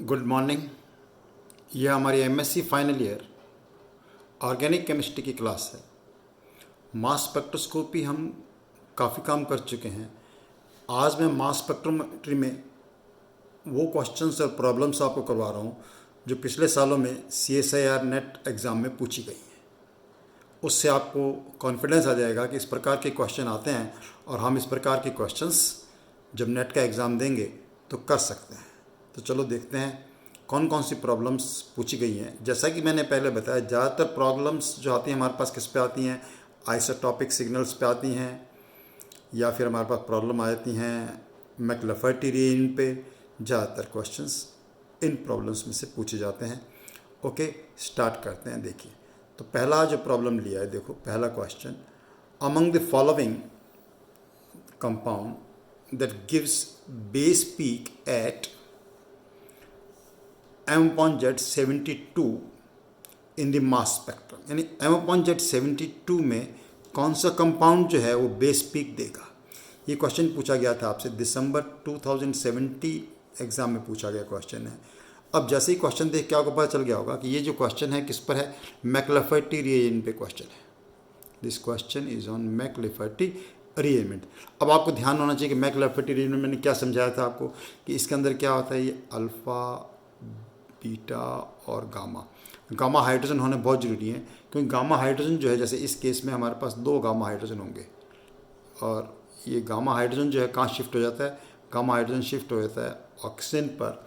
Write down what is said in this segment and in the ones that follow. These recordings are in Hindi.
Good morning. यह हमारी MSc final year organic chemistry की क्लास है। मास स्पेक्ट्रोस्कोपी हम काफ़ी काम कर चुके हैं। आज मैं मास स्पेक्ट्रोमेट्री में वो क्वेश्चंस और प्रॉब्लम्स आपको करवा रहा हूँ जो पिछले सालों में CSIR नेट एग्ज़ाम में पूछी गई हैं। उससे आपको कॉन्फिडेंस आ जाएगा कि इस प्रकार के क्वेश्चन आते हैं और हम इस प्रकार के क्वेश्चंस जब नेट का एग्ज़ाम देंगे तो कर सकते हैं। तो चलो देखते हैं कौन कौन सी प्रॉब्लम्स पूछी गई हैं। जैसा कि मैंने पहले बताया, ज़्यादातर प्रॉब्लम्स जो आती हैं हमारे पास किस पे आती हैं, आइसोटॉपिक सिग्नल्स पे आती हैं, या फिर हमारे पास प्रॉब्लम आ जाती हैं मैकलफर्टी रीजन पे। ज़्यादातर क्वेश्चंस इन प्रॉब्लम्स में से पूछे जाते हैं। ओके, स्टार्ट करते हैं। देखिए, तो पहला जो प्रॉब्लम लिया है, देखो पहला question, among the following compound that gives base peak at M/Z72 in the mass spectrum, यानी M/Z72 में कौन सा कंपाउंड जो है वो बेस पीक देगा। ये क्वेश्चन पूछा गया था आपसे, दिसंबर 2070 एग्ज़ाम में पूछा गया क्वेश्चन है। अब जैसे ही क्वेश्चन देख के आपको पता चल गया होगा कि ये जो क्वेश्चन है किस पर है, मैकलफर्टी रीएजेंट पे क्वेश्चन है। This question is on McLafferty reagent. अब आपको ध्यान होना चाहिए कि मैकलफर्टी रीएजेंट में मैंने क्या समझाया था आपको कि इसके अंदर क्या होता है, ये अल्फ़ा, बीटा और गामा। गामा हाइड्रोजन होने बहुत ज़रूरी है, क्योंकि गामा हाइड्रोजन जो है, जैसे इस केस में हमारे पास 2 गामा हाइड्रोजन होंगे और ये गामा हाइड्रोजन जो है कहाँ शिफ्ट हो जाता है, गामा हाइड्रोजन शिफ्ट हो जाता है ऑक्सीजन पर,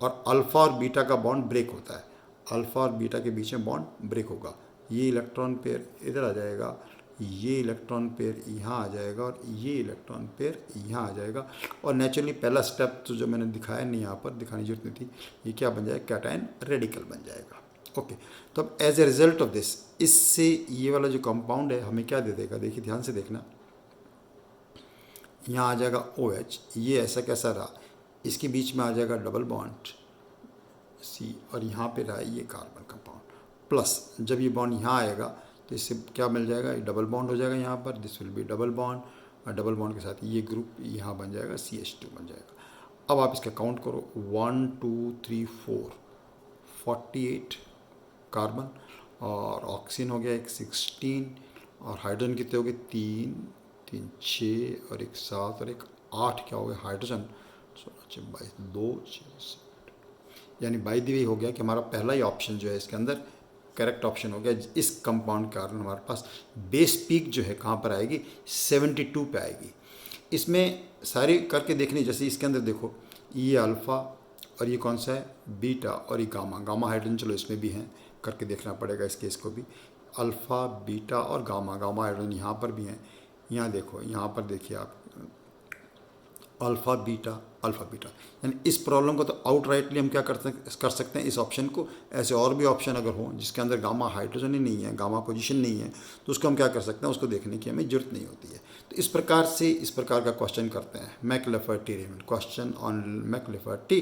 और अल्फ़ा और बीटा का बॉन्ड ब्रेक होता है। अल्फ़ा और बीटा के बीच में बॉन्ड ब्रेक होगा, ये इलेक्ट्रॉन पेयर इधर आ जाएगा, ये इलेक्ट्रॉन पेयर यहाँ आ जाएगा और ये इलेक्ट्रॉन पेयर यहाँ आ जाएगा। और नेचुरली पहला स्टेप तो जो मैंने दिखाया नहीं, यहाँ पर दिखाने की जरूरत नहीं थी, ये क्या बन जाएगा, कैटायन रेडिकल बन जाएगा। ओके, तो अब as a result of this, इससे ये वाला जो कंपाउंड है हमें क्या दे देगा, देखिए ध्यान से देखना, यहाँ आ जाएगा OH, ये ऐसा कैसा रहा, इसके बीच में आ जाएगा डबल बॉन्ड C, और यहाँ पे रहा ये कार्बन कंपाउंड प्लस। जब ये बॉन्ड यहाँ आएगा तो इससे क्या मिल जाएगा, ये डबल बॉन्ड हो जाएगा यहाँ पर, this will be double bond, और डबल बॉन्ड के साथ ये ग्रुप यहाँ बन जाएगा, CH2 बन जाएगा। अब आप इसका काउंट करो, 1 2 3 4 48 कार्बन, और ऑक्सीजन हो गया एक 16, और हाइड्रोजन कितने हो गए, 3 3 6 और एक 7 और एक 8, क्या हो गया हाइड्रोजन, 16 6 22 2 6 7, यानी बाई द वे हो गया कि हमारा पहला ही ऑप्शन जो है इसके अंदर करेक्ट ऑप्शन हो गया। इस कंपाउंड के कारण हमारे पास बेस पीक जो है कहाँ पर आएगी, 72 पे आएगी। इसमें सारी करके देखनी, जैसे इसके अंदर देखो, ये अल्फ़ा और ये कौन सा है, बीटा, और ये गामा। गामा हाइड्रोजन चलो इसमें भी हैं, करके देखना पड़ेगा इस केस को भी। अल्फ़ा, बीटा और गामा, गामा हाइड्रोजन यहाँ पर भी हैं। यहाँ देखो, यहाँ पर देखिए आप, अल्फ़ा बीटा, यानी इस प्रॉब्लम को तो आउटराइटली हम क्या कर सकते हैं, इस ऑप्शन को। ऐसे और भी ऑप्शन अगर हो जिसके अंदर गामा हाइड्रोजन ही नहीं है, गामा पोजीशन नहीं है, तो उसको हम क्या कर सकते हैं, उसको देखने की हमें जरूरत नहीं होती है। तो इस प्रकार से इस प्रकार का क्वेश्चन करते हैं, मैकलफर्टी रीजमेंट, क्वेश्चन ऑन मैकलफर्टी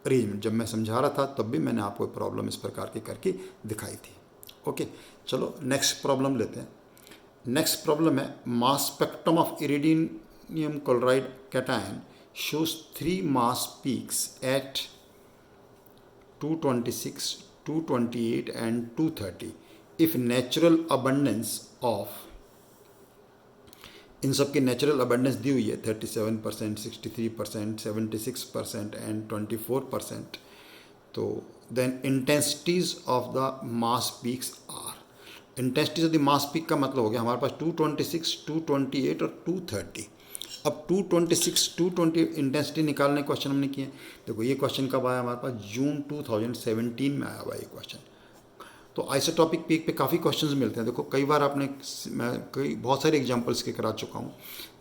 रीजमेंट। जब मैं समझा रहा था तब भी मैंने आपको प्रॉब्लम इस प्रकार की करके दिखाई थी। ओके, चलो नेक्स्ट प्रॉब्लम लेते हैं। नेक्स्ट प्रॉब्लम है, मास spectrum of iridium chloride cation shows 3 mass peaks at 226, 228 and 230 if natural abundance of, इन सब की नेचुरल अबंडेंस दी हुई है 37%, 63%, 76% एंड 24%। तो then intensities of the mass peaks are, intensities of the mass peak का मतलब हो गया हमारे पास 226, 228 और 230। अब 226, 220 इंटेंसिटी निकालने क्वेश्चन हमने किए। देखो ये क्वेश्चन कब आया हमारे पास, जून 2017 में आया हुआ ये क्वेश्चन। तो आइसोटॉपिक पीक पे काफ़ी क्वेश्चंस मिलते हैं। देखो कई बार आपने, मैं बहुत सारे एग्जांपल्स के करा चुका हूँ,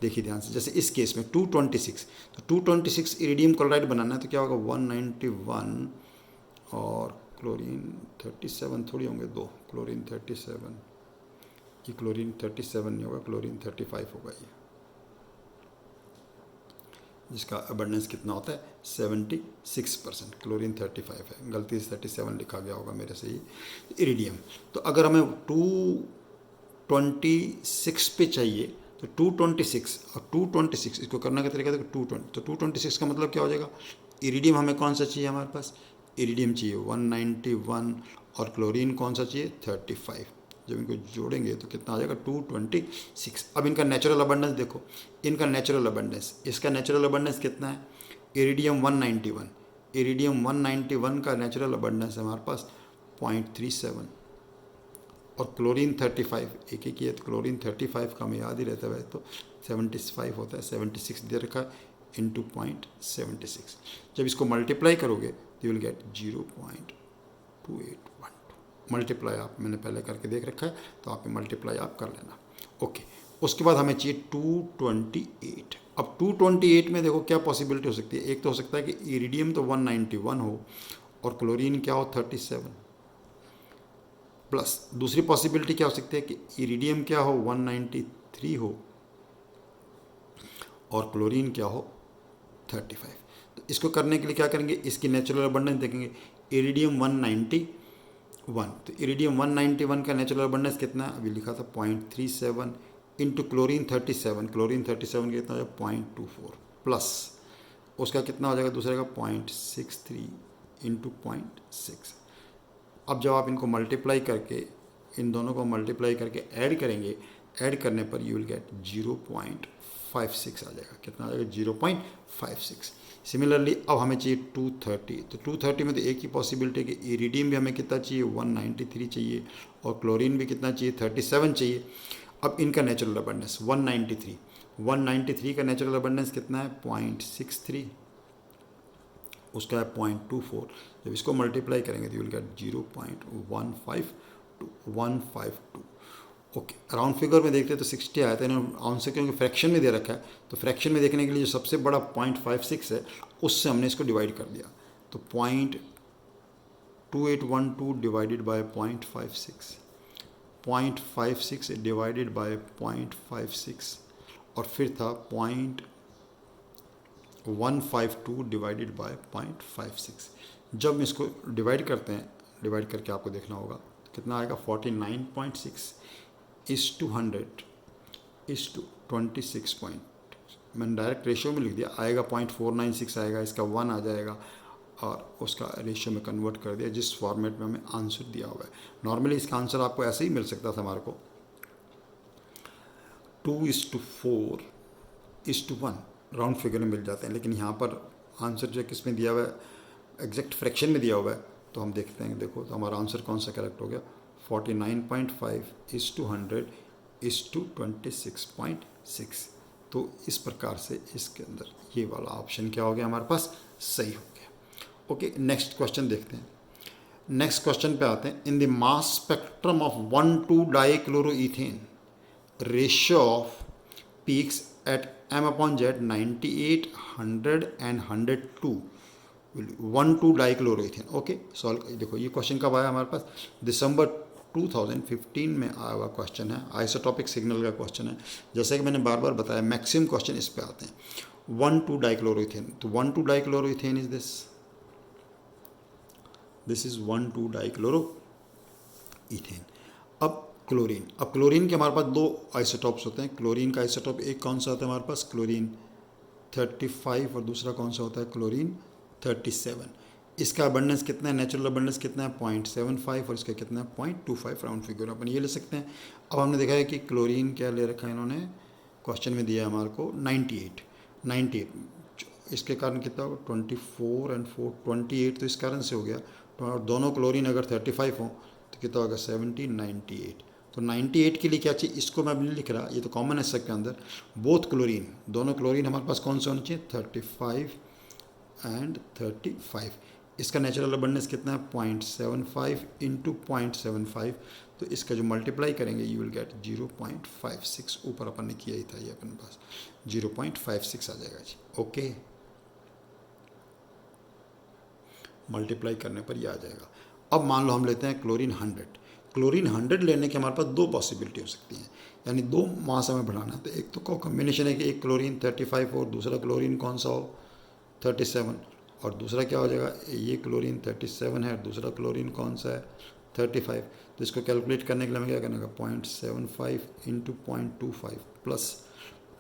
देखिए ध्यान से। जैसे इस केस में 226, तो 226 इरिडियम क्लोराइड बनाना है तो क्या होगा, 191 और क्लोरीन 37 थोड़ी होंगे, 2 क्लोरीन 37, ये क्लोरीन 37 नहीं होगा, क्लोरीन 35 होगा ये, जिसका अबंडेंस कितना होता है 76%, क्लोरीन 35 है, गलती से 37 लिखा गया होगा मेरे से ही। इरिडियम, तो अगर हमें 226 पे चाहिए तो 226 और 226 इसको करने का तरीका देखो, 220, तो 226 का मतलब क्या हो जाएगा, इरिडियम हमें कौन सा चाहिए हमारे पास, इरिडियम चाहिए 191 और क्लोरीन कौन सा चाहिए 35। जब इनको जोड़ेंगे तो कितना आ जाएगा 226। अब इनका नेचुरल अबंडेंस देखो, इनका नेचुरल अबंडेंस, इसका नेचुरल अबंडेंस कितना है, इरिडियम 191, इरिडियम 191 का नेचुरल अबंडेंस है हमारे पास 0.37 और क्लोरीन 35, एक एक ये तो क्लोरीन 35 का हमें याद ही रहता है, तो 75 होता है, 76 दे रखा है इंटू 0.76। जब इसको मल्टीप्लाई करोगे तो यू विल गेट 0.2812। मल्टीप्लाई आप मैंने पहले करके देख रखा है, तो आप मल्टीप्लाई आप कर लेना। ओके, उसके बाद हमें चाहिए 228। अब 228 में देखो क्या पॉसिबिलिटी हो सकती है, एक तो हो सकता है कि इरिडियम तो 191 हो और क्लोरीन क्या हो 37, प्लस दूसरी पॉसिबिलिटी क्या हो सकती है कि इरिडियम क्या हो 193 हो और क्लोरीन क्या हो 35। तो इसको करने के लिए क्या करेंगे, इसकी नेचुरल अबंडेंस देखेंगे, इरिडियम 191, तो इरिडियम 191 का नेचुरल अबंडेंस कितना है, अभी लिखा था 0.37 इंटू क्लोरीन 37, क्लोरीन 37 कितना हो जाएगा 0.24 प्लस उसका कितना हो जाएगा दूसरे का 0.63 इंटू 0.6। अब जब आप इनको मल्टीप्लाई करके, इन दोनों को मल्टीप्लाई करके ऐड करेंगे, ऐड करने पर यू विल गेट 0.56 आ जाएगा, कितना आ जाएगा 0.56। सिमिलरली अब हमें चाहिए 230, तो 230 में तो एक ही पॉसिबिलिटी है कि इरिडियम भी हमें कितना चाहिए 193 चाहिए और क्लोरीन भी कितना चाहिए 37 चाहिए। अब इनका नेचुरल अबंडेंस 193 का नेचुरल अबंडेंस कितना है 0.63, उसका है 0.24। जब इसको मल्टीप्लाई करेंगे तो you will get 0.152। Okay, round figure में देखते हैं तो 60 आया था, इन्होंने आंसर क्योंकि फ्रैक्शन में दे रखा है, तो फ्रैक्शन में देखने के लिए जो सबसे बड़ा 0.56 है उससे हमने इसको डिवाइड कर दिया, तो 0.2812 डिवाइडेड बाय 0.56 डिवाइडेड बाय 0.56 और फिर था 0.152 डिवाइडेड बाय 0.56। जब हम इसको डिवाइड करते हैं, डिवाइड करके आपको देखना होगा कितना आएगा 49.6 इस टू 100 इस टू 26 पॉइंट, मैंने डायरेक्ट रेशियो में लिख दिया, आएगा 0.496 आएगा, इसका 1 आ जाएगा और उसका रेशियो में कन्वर्ट कर दिया जिस फॉर्मेट में हमें आंसर दिया हुआ है। नॉर्मली इसका आंसर आपको ऐसे ही मिल सकता था हमारे को 2:4:1 राउंड फिगर में मिल जाते हैं, लेकिन यहाँ पर आंसर जो किस में दिया हुआ है, एग्जैक्ट फ्रैक्शन में दिया हुआ है, तो हम देखते हैं, देखो तो हमारा आंसर कौन सा करेक्ट हो गया 49.5:100:26.6। तो इस प्रकार से इसके अंदर ये वाला ऑप्शन क्या हो गया हमारे पास, सही हो गया। ओके, नेक्स्ट क्वेश्चन देखते हैं। नेक्स्ट क्वेश्चन पे आते हैं। In the mass spectrum of one two dichloroethane ratio of peaks at m/z 98, 100 and 102 one two dichloroethane. Okay, solve देखो ये क्वेश्चन कब आया हमारे पास, दिसंबर 2015 में आया हुआ क्वेश्चन है, आइसोटॉपिक सिग्नल का क्वेश्चन है। जैसे कि मैंने बार बार बताया मैक्सिमम क्वेश्चन इस पे आते हैं 1,2-डाइक्लोरोइथेन, तो 1,2-डाइक्लोरोइथेन इज दिस इज 1,2-डाइक्लोरोइथेन। अब क्लोरीन के हमारे पास दो आइसोटॉप्स होते हैं। क्लोरीन का आइसोटॉप एक कौन सा होता है हमारे पास, क्लोरीन 35 और दूसरा कौन सा होता है क्लोरीन 37। इसका अबंडेंस कितना है, नेचुरल अबंडेंस कितना है 0.75 और इसका कितना है 0.25 राउंड फिगर अपन ये ले सकते हैं। अब हमने देखा है कि क्लोरीन क्या ले रखा है इन्होंने, क्वेश्चन में दिया है हमारे को 98, इसके कारण कितना होगा 24 and 4 28, तो इस कारण से हो गया। तो दोनों क्लोरीन अगर 35 हो तो कितना होगा 98। तो 98 के लिए क्या चाहिए, इसको मैं नहीं लिख रहा, ये तो कॉमन है सबके अंदर, बोथ क्लोरीन, दोनों क्लोरीन हमारे पास कौन से होने चाहिए 35 and 35। इसका नेचुरल अबंडेंस कितना है 0.75 इंटू 0.75, तो इसका जो मल्टीप्लाई करेंगे यू विल गेट 0.56, ऊपर अपन ने किया ही था ये अपने पास 0.56 आ जाएगा जी। ओके, मल्टीप्लाई करने पर ये आ जाएगा। अब मान लो हम लेते हैं क्लोरीन 100 लेने के हमारे पास दो पॉसिबिलिटी हो सकती हैं, यानी दो मास हमें बढ़ाना है। तो एक तो कॉम्बिनेशन है कि एक क्लोरीन 35 और दूसरा क्लोरीन कौन सा हो 37, और दूसरा क्या हो जाएगा ये क्लोरीन 37 है और दूसरा क्लोरीन कौन सा है 35। तो इसको कैलकुलेट करने के लिए हमें क्या करना है 0.75 इंटू 0.25 प्लस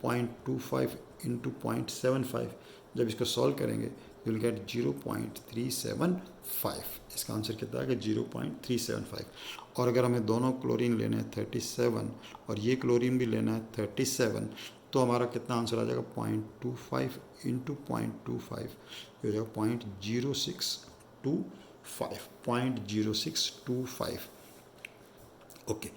0.25 इंटू 0.75। जब इसको सॉल्व करेंगे यू विल गेट 0.375। इसका आंसर कितना है कि 0.375। और अगर हमें दोनों क्लोरीन लेने हैं 37 और ये क्लोरीन भी लेना है 37, तो हमारा कितना आंसर आ जाएगा 0.25 इंटू 0.25 हो जाएगा 0.0625। ओके,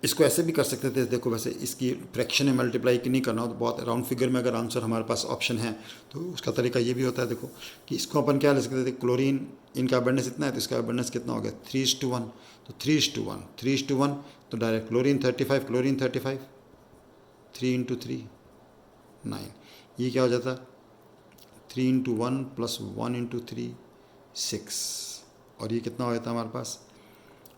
इसको ऐसे भी कर सकते थे। देखो वैसे इसकी फ्रैक्शन में मल्टीप्लाई नहीं करना हो तो बहुत राउंड फिगर में अगर आंसर हमारे पास ऑप्शन है तो उसका तरीका ये भी होता है। देखो कि इसको अपन क्या ले सकते थे, क्लोरीन इनका अबंडेंस इतना है तो इसका अबंडेंस कितना हो गया 3:1, तो 3:1 तो डायरेक्ट क्लोरीन 35, क्लोरीन 35, 3 इंटू 3 9, ये क्या हो जाता 3 इंटू 1 प्लस 1 इंटू 3 6, और ये कितना हो जाता हमारे पास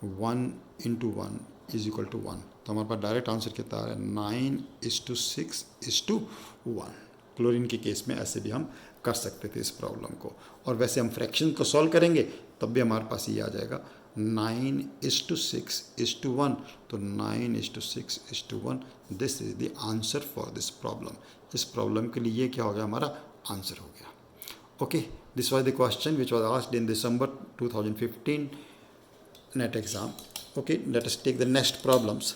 1 इंटू 1 इज इक्वल टू 1। तो हमारे पास डायरेक्ट आंसर कितना है 9:6:1। क्लोरीन के केस में ऐसे भी हम कर सकते थे इस प्रॉब्लम को। और वैसे हम फ्रैक्शन को सॉल्व करेंगे तब भी हमारे पास ये आ जाएगा 9:6:1। तो 9:6:1, this is the answer for this problem. इस प्रॉब्लम के लिए ये क्या हो गया, हमारा आंसर हो गया। Okay, this was the question which was asked in December 2015 net exam. Okay, let us take the next problems.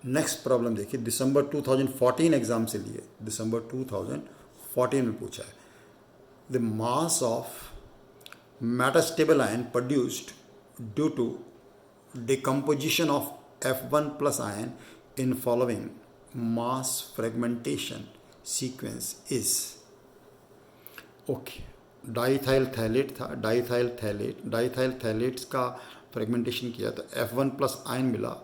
Next problem देखिए, दिसंबर 2014 एग्जाम से लिए, दिसंबर 2014 में पूछा है। The mass of metastable ion produced due to decomposition of F1 plus ion in following mass fragmentation sequence is। Okay, diethyl phthalate था, डाइथाइल थैलेट्स का फ्रेगमेंटेशन किया तो F1 प्लस आयन मिला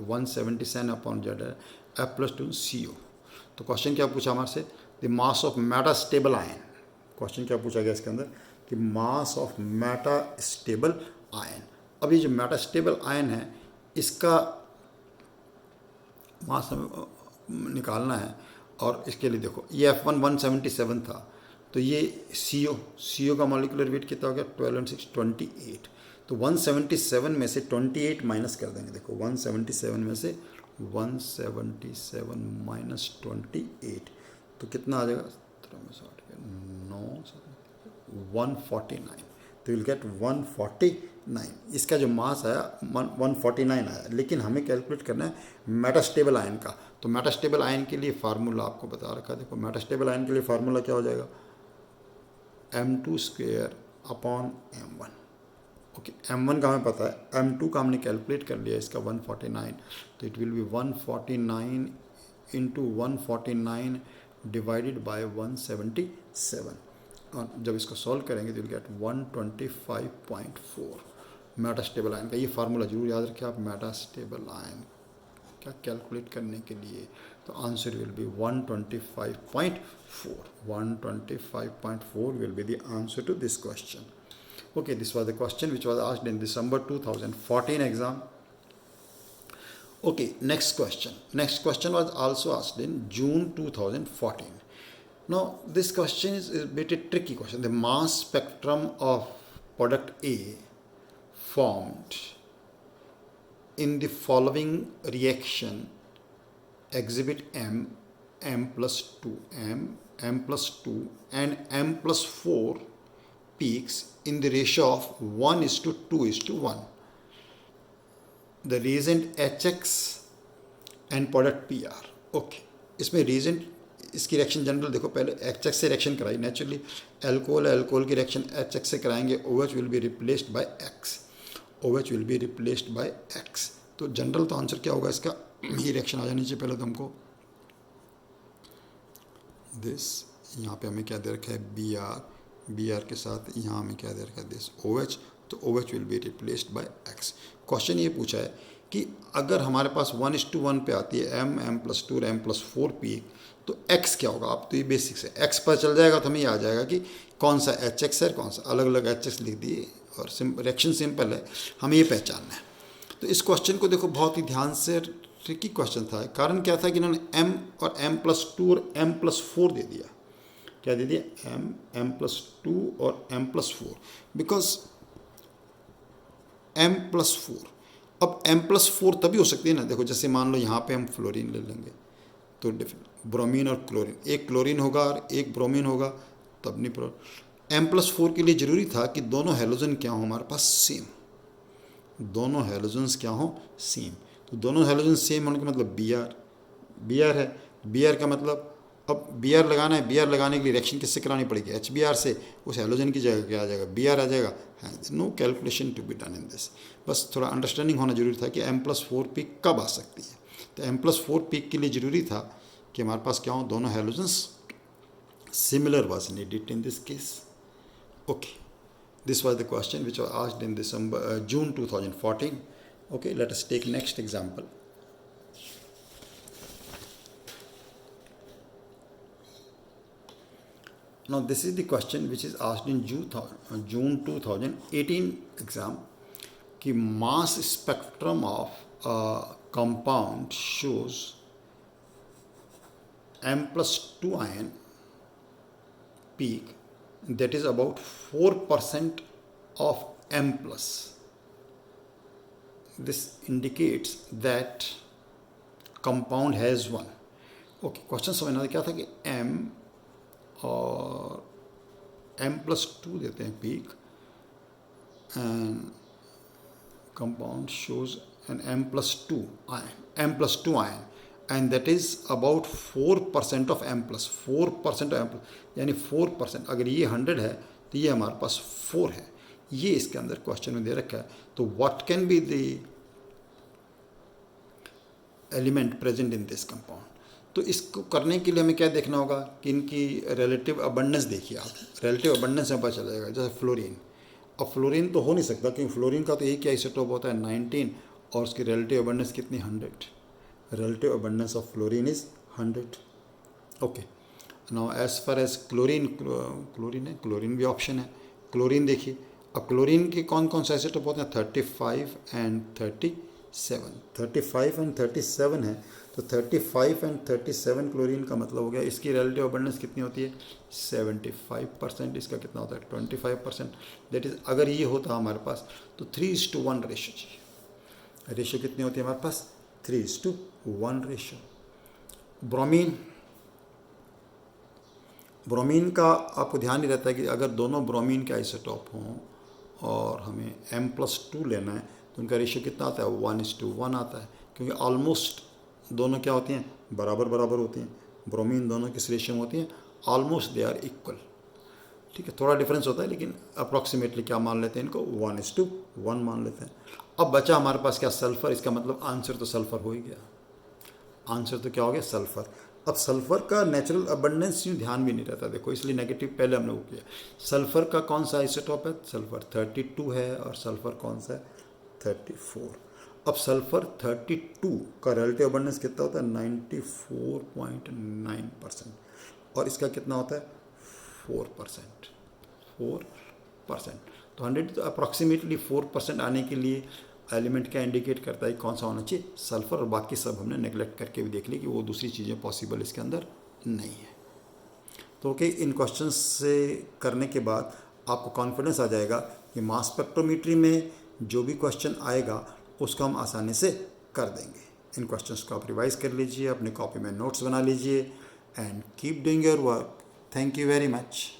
177/Z F+2 CO। तो क्वेश्चन क्या पूछा हमारे से, the mass of metastable ion. Question क्या पूछा गया इसके अंदर कि मास ऑफ मेटास्टेबल आयन। अब ये जो मेटास्टेबल आयन है इसका मास हमें निकालना है, और इसके लिए देखो ये F1 177 था, तो ये CO का मॉलिक्यूलर वेट कितना हो गया 12 और 6 28। तो 177 में से 28 माइनस कर देंगे। देखो 177 में से 177 माइनस 28 तो कितना आ जाएगा 149। तो विल गेट 149। इसका जो मास आया 149 आया, लेकिन हमें कैलकुलेट करना है मेटास्टेबल आयन का। तो मेटास्टेबल आयन के लिए फार्मूला आपको बता रखा है। देखो मेटास्टेबल आयन के लिए फार्मूला क्या हो जाएगा m2/m1। ओके, m1 का हमें पता है, m2 का हमने कैलकुलेट कर लिया इसका 149। तो it will be 149 into 149 divided by 177, और जब इसको सॉल्व करेंगे तो विल गेट 125.4 मेटास्टेबल आयन का। ये फार्मूला जरूर याद रखें आप मेटास्टेबल आयन क्या कैलकुलेट करने के लिए। तो answer will be 125.4। 125.4 will be the answer to this question. Okay, this was the question which was asked in December 2014 exam. Okay, next question was also asked in June 2014. Now this question is a bit a tricky question. The mass spectrum of product A formed in the following reaction exhibit M+2 and M+4 peaks in the ratio of 1:2:1. The reagent HX and product PR। Okay, इसमें reagent इसकी रिएक्शन जनरल देखो, पहले HX से रिएक्शन कराई, नेचुरली अल्कोहल की रिएक्शन HX से कराएंगे, OH will be replaced by X। तो जनरल तो आंसर क्या होगा इसका, ये रिएक्शन आ जानी चाहिए पहले तो हमको। दिस यहाँ पे हमें क्या दे रखा है BR के साथ यहाँ हमें क्या दे रखा है दिस OH, तो OH will be replaced by X। Question ये पूछा है कि अगर हमारे पास 1:1 पे आती है M+2 और M+4 पीक, तो X क्या होगा। आप तो ये बेसिक्स है, X पर चल जाएगा तो हमें आ जाएगा कि कौन सा HX है कौन सा, अलग अलग HX लिख दिए और रिएक्शन सिंपल है, हमें ये पहचानना है। तो इस क्वेश्चन को देखो बहुत ही ध्यान से, ट्रिकी क्वेश्चन था। कारण क्या था कि इन्होंने M और M+2 और M+4 दे दिया। क्या दे दिया M+2 और M+4, बिकॉज M+4। अब M+4 तभी हो सकती है ना, देखो जैसे मान लो यहाँ पे हम फ्लोरीन ले लेंगे तो ब्रोमीन और क्लोरीन, एक क्लोरीन होगा और एक ब्रोमीन होगा, तब नहीं। M+4 के लिए ज़रूरी था कि दोनों हेलोजन क्या हो हमारे पास, सेम, दोनों हेलोजन्स क्या हो, सेम। तो दोनों हेलोजन सेम होने का मतलब Br है। Br का मतलब, अब Br लगाना है, Br लगाने के लिए रिएक्शन किससे करानी पड़ेगी, HBr से। उस हेलोजन की जगह क्या आ जाएगा, Br आ जाएगा। No calculation to be done in this, बस थोड़ा अंडरस्टैंडिंग होना जरूरी था कि M+4 पीक कब आ सकती है। तो M+4 पीक के लिए ज़रूरी था कि हमारे पास क्या हो, दोनों halogens similar was needed in this case. Okay, this was the question which was asked in June 2014. Okay, let us take next example. Now this is the question which is asked in June 2018 exam, कि mass spectrum of a compound shows M+2 ion peak that is about 4% of M plus. This indicates that compound has one. Okay, question समझना क्या था कि M और M+2 देते हैं peak, and compound shows an M+2 ion and that is about 4% of M plus, 4% of M plus, यानी 4%। अगर ये 100 है तो ये हमारे पास 4 है, ये इसके अंदर क्वेश्चन में दे रखा है। तो what can be the element present in this compound. तो इसको करने के लिए हमें क्या देखना होगा कि इनकी रिलेटिव अबंडेंस देखिए आप, रिलेटिव अबंडेंस में पता चलेगा। जैसे फ्लोरीन, अब फ्लोरीन तो हो नहीं सकता क्योंकि फ्लोरीन का तो एक ही आइसोटोप होता है 19, और उसकी रिलेटिव अबंडेंस कितनी, 100। relative abundance of fluorine is 100. Okay, now as far as chlorine है, क्लोरीन भी ऑप्शन है। क्लोरीन देखिए, अब क्लोरीन के कौन कौन से आइसोटोप होते हैं, 35 एंड 37। 35 एंड 37 है, तो 35 एंड 37 क्लोरीन का मतलब हो गया इसकी रिलेटिव अबंडेंस कितनी होती है, 75%। इसका कितना होता है, 25%। दैट इज अगर ये होता हमारे पास तो 3:1 रेशो चाहिए। रेशो कितनी होती है हमारे पास, 3:1 रेशो। ब्रोमीन का आपको ध्यान नहीं रहता है कि अगर दोनों ब्रोमीन के आइसोटोप हों और हमें M+2 लेना है तो उनका रेशो कितना आता है, 1:1 आता है, क्योंकि ऑलमोस्ट दोनों क्या होती हैं, बराबर बराबर होती हैं। ब्रोमीन दोनों किस रेशो में होती हैं, ऑलमोस्ट दे आर इक्वल। ठीक है, थोड़ा डिफरेंस होता है लेकिन अप्रॉक्सीमेटली क्या मान लेते हैं, इनको 1:1 मान लेते हैं। अब बचा हमारे पास क्या, सल्फर। इसका मतलब आंसर तो सल्फर हो ही गया, आंसर तो क्या हो गया, सल्फर। अब सल्फर का नेचुरल अबंडेंस यूँ ध्यान भी नहीं रहता, देखो इसलिए नेगेटिव पहले हमने वो किया। सल्फर का कौन सा आइसोटोप है, सल्फर 32 है, और सल्फर कौन सा है, 34। अब सल्फर 32 का रिलेटिव अबंडेंस कितना होता है, 94.9%, और इसका कितना होता है, 4%। तो 100 तो अप्रॉक्सीमेटली 4% आने के लिए एलिमेंट क्या इंडिकेट करता है, कौन सा होना चाहिए, सल्फर। और बाकी सब हमने नेगलेक्ट करके भी देख ली कि वो दूसरी चीज़ें पॉसिबल इसके अंदर नहीं है। तो ओके, इन क्वेश्चंस से करने के बाद आपको कॉन्फिडेंस आ जाएगा कि मास स्पेक्ट्रोमीट्री में जो भी क्वेश्चन आएगा उसको हम आसानी से कर देंगे। इन क्वेश्चंस को आप रिवाइज कर लीजिए, अपनी कॉपी में नोट्स बना लीजिए, and keep doing your work. Thank you very much.